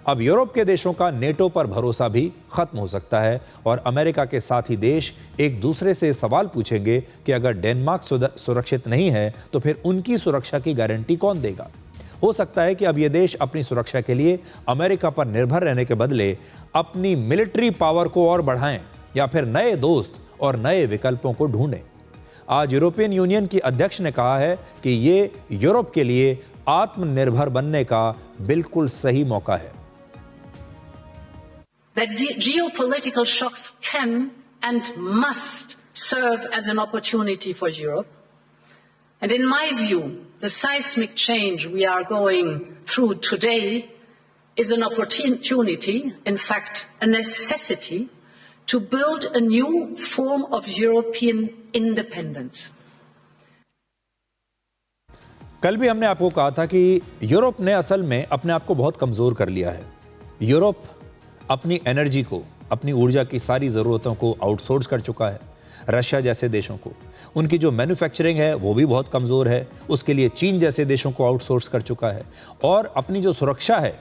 अब यूरोप के देशों का नेटो पर भरोसा भी खत्म हो सकता है और अमेरिका के साथी देश एक दूसरे से सवाल पूछेंगे कि अगर डेनमार्क सुरक्षित नहीं है तो फिर उनकी सुरक्षा की गारंटी कौन देगा। हो सकता है कि अब ये देश अपनी सुरक्षा के लिए अमेरिका पर निर्भर रहने के बदले अपनी मिलिट्री पावर को और बढ़ाएं या फिर नए दोस्त और नए विकल्पों को ढूंढें। आज यूरोपियन यूनियन की अध्यक्ष ने कहा है कि ये यूरोप के लिए आत्मनिर्भर बनने का बिल्कुल सही मौका है। That geopolitical shocks can and must serve as an opportunity for Europe. And in my view, the seismic change we are going through today is an opportunity, in fact, a necessity to build a new form of European independence. कल भी हमने आपको कहा था कि Europe ने असल में अपने आप को बहुत कमज़ोर कर लिया है। यूरोप अपनी एनर्जी को, अपनी ऊर्जा की सारी ज़रूरतों को आउटसोर्स कर चुका है रशिया जैसे देशों को। उनकी जो मैन्युफैक्चरिंग है वो भी बहुत कमज़ोर है, उसके लिए चीन जैसे देशों को आउटसोर्स कर चुका है। और अपनी जो सुरक्षा है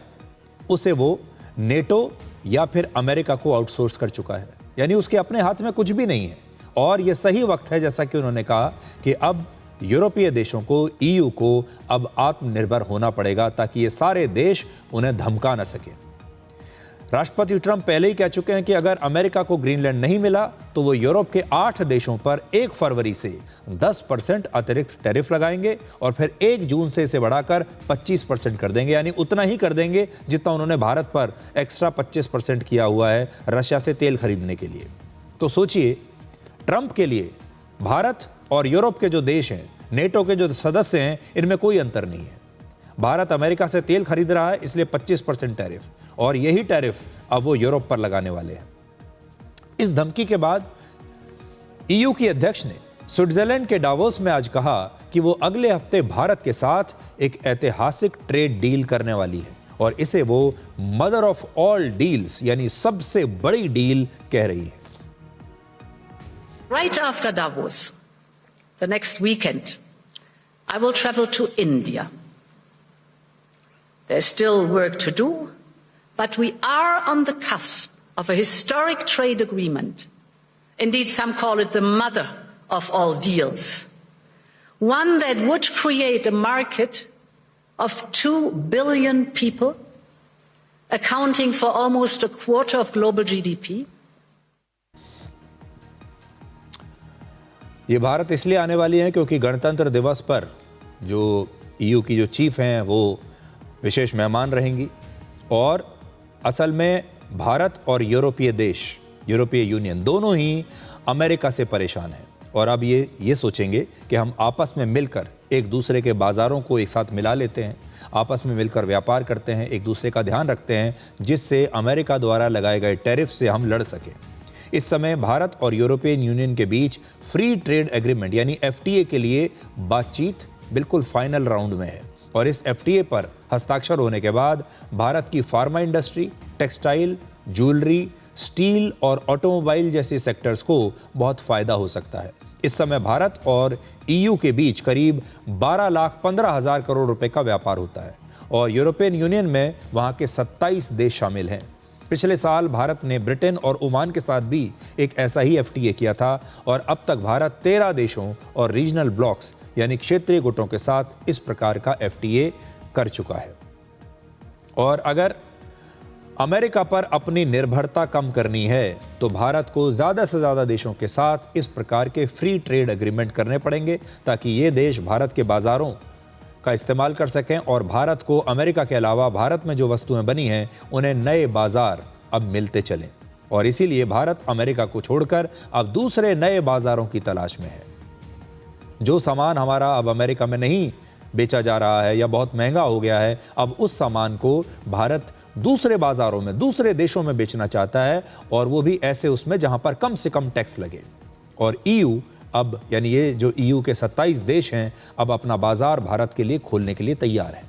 उसे वो नेटो या फिर अमेरिका को आउटसोर्स कर चुका है, यानी उसके अपने हाथ में कुछ भी नहीं है। और ये सही वक्त है, जैसा कि उन्होंने कहा, कि अब यूरोपीय देशों को, ईयू को अब आत्मनिर्भर होना पड़ेगा ताकि ये सारे देश उन्हें धमका न सके। राष्ट्रपति ट्रंप पहले ही कह चुके हैं कि अगर अमेरिका को ग्रीनलैंड नहीं मिला तो वो यूरोप के 8 देशों पर 1 फरवरी से 10% अतिरिक्त टैरिफ लगाएंगे और फिर 1 जून से इसे बढ़ाकर 25% कर देंगे, यानी उतना ही कर देंगे जितना उन्होंने भारत पर एक्स्ट्रा 25% किया हुआ है रशिया से तेल खरीदने के लिए। तो सोचिए, ट्रंप के लिए भारत और यूरोप के जो देश हैं, नेटो के जो सदस्य हैं, इनमें कोई अंतर नहीं है। भारत अमेरिका से तेल खरीद रहा है, इसलिए 25% टैरिफ, और यही टैरिफ अब वो यूरोप पर लगाने वाले हैं। इस धमकी के बाद ईयू की अध्यक्ष ने स्विट्जरलैंड के डावोस में आज कहा कि वो अगले हफ्ते भारत के साथ एक ऐतिहासिक ट्रेड डील करने वाली है और इसे वो मदर ऑफ ऑल डील्स, यानी सबसे बड़ी डील कह रही है। Right after Davos, the next weekend, I will travel to India. There's still work to do, but we are on the cusp of a historic trade agreement. Indeed, some call it the mother of all deals. One that would create a market of 2 billion people, accounting for almost a quarter of global GDP. ये भारत इसलिए आने वाली है क्योंकि गणतंत्र दिवस पर जो ईयू की जो चीफ हैं वो विशेष मेहमान रहेंगी और असल में भारत और यूरोपीय देश, यूरोपीय यूनियन, दोनों ही अमेरिका से परेशान हैं और अब ये सोचेंगे कि हम आपस में मिलकर एक दूसरे के बाज़ारों को एक साथ मिला लेते हैं, आपस में मिलकर व्यापार करते हैं, एक दूसरे का ध्यान रखते हैं, जिससे अमेरिका द्वारा लगाए गए टैरिफ से हम लड़ सकें। इस समय भारत और यूरोपियन यूनियन के बीच फ्री ट्रेड एग्रीमेंट यानी एफटीए के लिए बातचीत बिल्कुल फाइनल राउंड में है और इस एफटीए पर हस्ताक्षर होने के बाद भारत की pharma industry, textile, jewellery, steel और ऑटोमोबाइल जैसे सेक्टर्स को बहुत फ़ायदा हो सकता है। इस समय भारत और ईयू के बीच करीब 12,15,000 करोड़ रुपए का व्यापार होता है और यूरोपियन यूनियन में वहाँ के 27 देश शामिल हैं। पिछले साल भारत ने ब्रिटेन और ओमान के साथ भी एक ऐसा ही एफटीए किया था और अब तक भारत 13 देशों और रीजनल ब्लॉक्स यानी क्षेत्रीय गुटों के साथ इस प्रकार का एफटीए कर चुका है। और अगर अमेरिका पर अपनी निर्भरता कम करनी है तो भारत को ज़्यादा से ज़्यादा देशों के साथ इस प्रकार के फ्री ट्रेड एग्रीमेंट करने पड़ेंगे ताकि ये देश भारत के बाज़ारों का इस्तेमाल कर सकें और भारत को अमेरिका के अलावा भारत में जो वस्तुएं बनी हैं उन्हें नए बाज़ार अब मिलते चलें। और इसीलिए भारत अमेरिका को छोड़कर अब दूसरे नए बाज़ारों की तलाश में है। जो सामान हमारा अब अमेरिका में नहीं बेचा जा रहा है या बहुत महंगा हो गया है, अब उस सामान को भारत दूसरे बाज़ारों में, दूसरे देशों में बेचना चाहता है और वो भी ऐसे उसमें जहां पर कम से कम टैक्स लगे। और ईयू अब, यानी ये जो ईयू के 27 देश हैं, अब अपना बाज़ार भारत के लिए खोलने के लिए तैयार है।